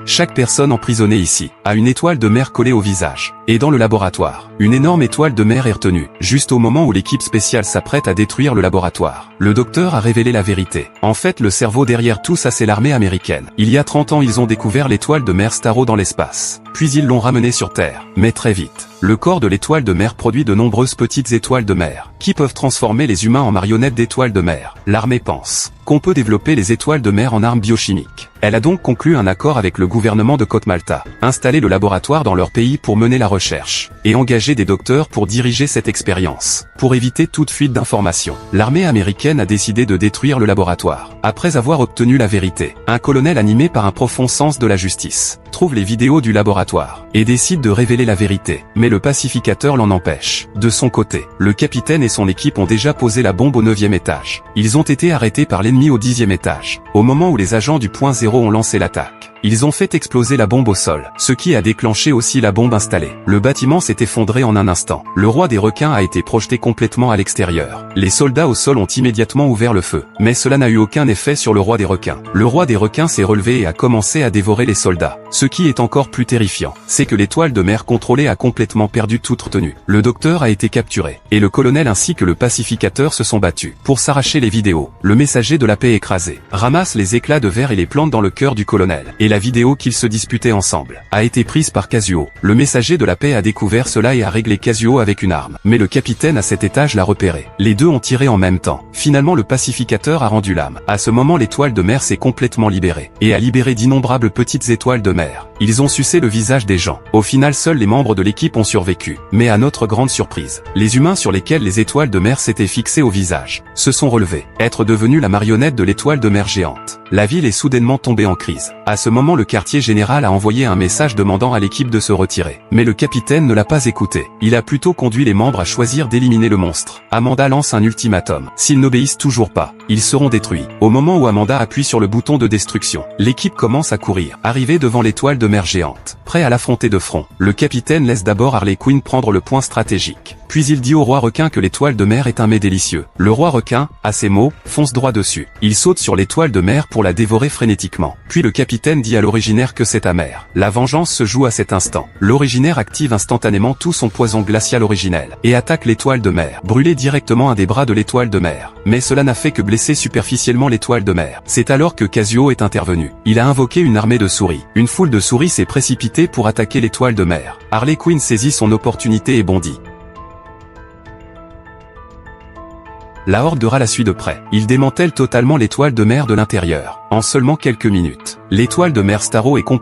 Chaque personne emprisonnée ici a une étoile de mer collée au visage. Et dans le laboratoire, une énorme étoile de mer est retenue, juste au moment où l'équipe spéciale s'apprête à détruire le laboratoire. Le docteur a révélé la vérité. En fait, le cerveau derrière tout ça, c'est l'armée américaine. Il y a 30 ans, ils ont découvert l'étoile de mer Starro dans l'espace. Puis ils l'ont ramenée sur Terre. Mais très vite, le corps de l'étoile de mer produit de nombreuses petites étoiles de mer, qui peuvent transformer les humains en marionnettes d'étoiles de mer. L'armée pense qu'on peut développer les étoiles de mer en armes biochimiques. Elle a donc conclu un accord avec le gouvernement de Côte-Malta, installer le laboratoire dans leur pays pour mener la recherche, et engager des docteurs pour diriger cette expérience. Pour éviter toute fuite d'informations, l'armée américaine a décidé de détruire le laboratoire. Après avoir obtenu la vérité, un colonel animé par un profond sens de la justice trouve les vidéos du laboratoire, et décide de révéler la vérité. Mais le pacificateur l'en empêche. De son côté, le capitaine et son équipe ont déjà posé la bombe au 9e étage. Ils ont été arrêtés par l'ennemi au 10e étage, au moment où les agents du point 0 ont lancé l'attaque. Ils ont fait exploser la bombe au sol, ce qui a déclenché aussi la bombe installée. Le bâtiment s'est effondré en un instant. Le roi des requins a été projeté complètement à l'extérieur. Les soldats au sol ont immédiatement ouvert le feu, mais cela n'a eu aucun effet sur le roi des requins. Le roi des requins s'est relevé et a commencé à dévorer les soldats. Ce qui est encore plus terrifiant, c'est que l'étoile de mer contrôlée a complètement perdu toute retenue. Le docteur a été capturé, et le colonel ainsi que le pacificateur se sont battus pour s'arracher les vidéos. Le messager de la paix écrasé ramasse les éclats de verre et les plante dans le cœur du colonel. Et la vidéo qu'ils se disputaient ensemble a été prise par Kazuo. Le messager de la paix a découvert cela et a réglé Kazuo avec une arme. Mais le capitaine à cet étage l'a repéré. Les deux ont tiré en même temps. Finalement, le pacificateur a rendu l'âme. À ce moment, l'étoile de mer s'est complètement libérée et a libéré d'innombrables petites étoiles de mer. Ils ont sucé le visage des gens. Au final, seuls les membres de l'équipe ont survécu. Mais à notre grande surprise, les humains sur lesquels les étoiles de mer s'étaient fixées au visage se sont relevés, être devenus la marionnette de l'étoile de mer géante. La ville est soudainement tombée en crise. À ce moment, le quartier général a envoyé un message demandant à l'équipe de se retirer. Mais le capitaine ne l'a pas écouté. Il a plutôt conduit les membres à choisir d'éliminer le monstre. Amanda lance un ultimatum. S'ils n'obéissent toujours pas, ils seront détruits. Au moment où Amanda appuie sur le bouton de destruction, l'équipe commence à courir, arrivée devant l'étoile de mer géante, prêt à l'affronter de front. Le capitaine laisse d'abord Harley Quinn prendre le point stratégique. Puis il dit au roi requin que l'étoile de mer est un mets délicieux. Le roi requin, à ces mots, fonce droit dessus. Il saute sur l'étoile de mer pour la dévorer frénétiquement. Puis le capitaine dit à l'originaire que c'est amer. La vengeance se joue à cet instant. L'originaire active instantanément tout son poison glacial originel et attaque l'étoile de mer, brûler directement un des bras de l'étoile de mer. Mais cela n'a fait que blesser superficiellement l'étoile de mer. C'est alors que Kazuo est intervenu. Il a invoqué une armée de souris. Une foule de souris s'est précipitée pour attaquer l'étoile de mer. Harley Quinn saisit son opportunité et bondit. La horde la suit de près. Il démantèle totalement l'étoile de mer de l'intérieur. En seulement quelques minutes, l'étoile de mer Starro est